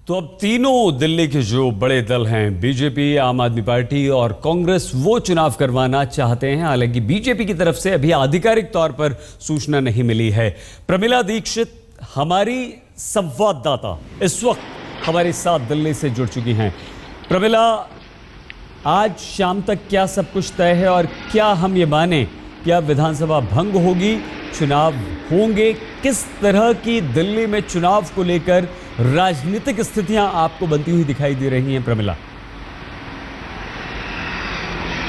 तो अब तीनों दिल्ली के जो बड़े दल हैं, बीजेपी, आम आदमी पार्टी और कांग्रेस, वो चुनाव करवाना चाहते हैं। हालांकि बीजेपी की तरफ से अभी आधिकारिक तौर पर सूचना नहीं मिली है। प्रमिला दीक्षित हमारी संवाददाता इस वक्त हमारे साथ दिल्ली से जुड़ चुकी हैं। प्रमिला, आज शाम तक क्या सब कुछ तय है और क्या हम ये माने क्या विधानसभा भंग होगी, चुनाव होंगे? किस तरह की दिल्ली में चुनाव को लेकर राजनीतिक स्थितियां आपको बनती हुई दिखाई दे रही हैं प्रमिला?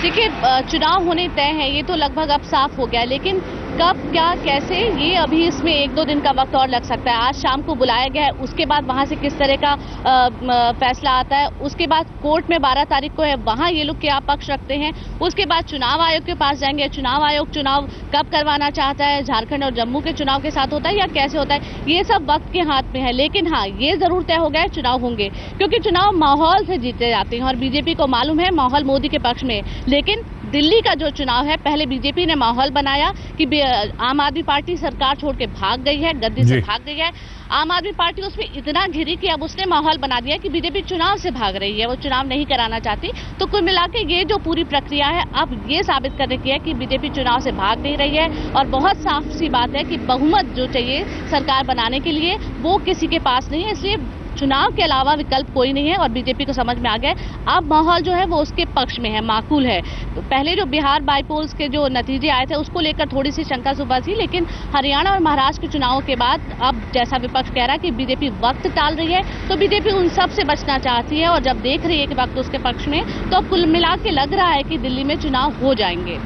देखिए, चुनाव होने तय है, ये तो लगभग अब साफ हो गया, लेकिन कब, क्या, कैसे, ये अभी इसमें 1-2 दिन का वक्त और लग सकता है। आज शाम को बुलाया गया है, उसके बाद वहां से किस तरह का फैसला आता है, उसके बाद कोर्ट में 12 तारीख को है, वहां ये लोग क्या पक्ष रखते हैं, उसके बाद चुनाव आयोग के पास जाएंगे। चुनाव आयोग चुनाव कब करवाना चाहता है, झारखंड और जम्मू के चुनाव के साथ होता है या कैसे होता है, ये सब वक्त के हाथ में है। लेकिन हाँ, ये जरूर तय हो गया है, चुनाव होंगे, क्योंकि चुनाव माहौल से जीते जाते हैं और बीजेपी को मालूम है माहौल मोदी के पक्ष में। लेकिन दिल्ली का जो चुनाव है, पहले बीजेपी ने माहौल बनाया कि आम आदमी पार्टी सरकार छोड़ के भाग गई है, गद्दी से भाग गई है। आम आदमी पार्टी उसमें इतना घिरी कि अब उसने माहौल बना दिया कि बीजेपी चुनाव से भाग रही है, वो चुनाव नहीं कराना चाहती। तो कुल मिला के ये जो पूरी प्रक्रिया है, अब ये साबित करने की है कि बीजेपी चुनाव से भाग नहीं रही है। और बहुत साफ सी बात है कि बहुमत जो चाहिए सरकार बनाने के लिए, वो किसी के पास नहीं है। इसलिए चुनाव के अलावा विकल्प कोई नहीं है और बीजेपी को समझ में आ गया अब माहौल जो है वो उसके पक्ष में है, माकूल है। तो पहले जो बिहार बाईपोल्स के जो नतीजे आए थे, उसको लेकर थोड़ी सी शंका सुबह थी, लेकिन हरियाणा और महाराष्ट्र के चुनावों के बाद अब जैसा विपक्ष कह रहा है कि बीजेपी वक्त टाल रही है, तो बीजेपी उन सब से बचना चाहती है। और जब देख रही है कि वक्त उसके पक्ष में, तो अब कुल मिला के लग रहा है कि दिल्ली में चुनाव हो जाएंगे।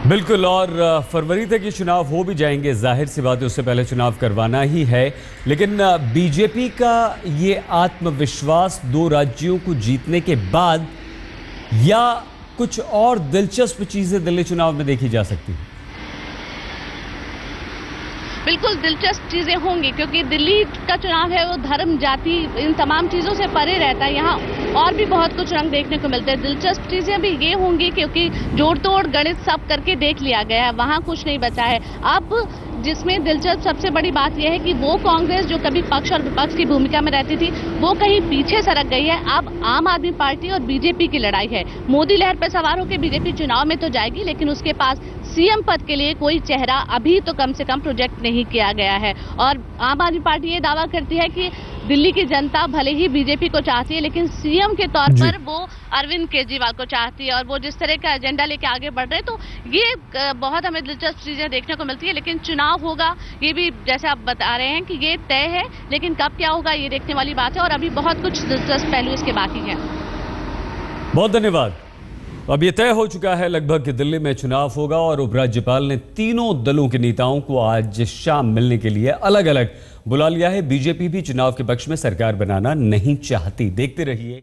बिल्कुल, और फरवरी तक ये चुनाव हो भी जाएंगे। जाहिर सी बात है, उससे पहले चुनाव करवाना ही है। लेकिन बीजेपी का ये आत्मविश्वास 2 राज्यों को जीतने के बाद, या कुछ और दिलचस्प चीजें दिल्ली चुनाव में देखी जा सकती हैं? बिल्कुल दिलचस्प चीजें होंगी, क्योंकि दिल्ली का चुनाव है वो धर्म, जाति, इन तमाम चीजों से परे रहता है। यहाँ और भी बहुत कुछ रंग देखने को मिलते हैं। दिलचस्प चीजें भी ये होंगी क्योंकि जोड़ तोड़ गणित सब करके देख लिया गया है, वहाँ कुछ नहीं बचा है। अब जिसमें दिलचस्प सबसे बड़ी बात यह है कि वो कांग्रेस जो कभी पक्ष और विपक्ष की भूमिका में रहती थी, वो कहीं पीछे सरक गई है। अब आम आदमी पार्टी और बीजेपी की लड़ाई है। मोदी लहर पर सवार होकर बीजेपी चुनाव में तो जाएगी, लेकिन उसके पास सीएम पद के लिए कोई चेहरा अभी तो कम से कम प्रोजेक्ट नहीं किया गया है। और आम आदमी पार्टी ये दावा करती है कि दिल्ली की जनता भले ही बीजेपी को चाहती है, लेकिन सीएम के तौर पर वो अरविंद केजरीवाल को चाहती है। और वो जिस तरह का एजेंडा लेके आगे बढ़ रहे हैं, तो ये बहुत हमें दिलचस्प चीजें देखने को मिलती है। लेकिन चुनाव होगा, ये भी जैसे आप बता रहे हैं कि ये तय है, लेकिन कब क्या होगा ये देखने वाली बात है। और अभी बहुत कुछ दिलचस्प पहलू इसके बाकी हैं। बहुत धन्यवाद। अब ये तय हो चुका है लगभग कि दिल्ली में चुनाव होगा, और उपराज्यपाल ने तीनों दलों के नेताओं को आज शाम मिलने के लिए अलग अलग बुला लिया है। बीजेपी भी चुनाव के पक्ष में सरकार बनाना नहीं चाहती। देखते रहिए।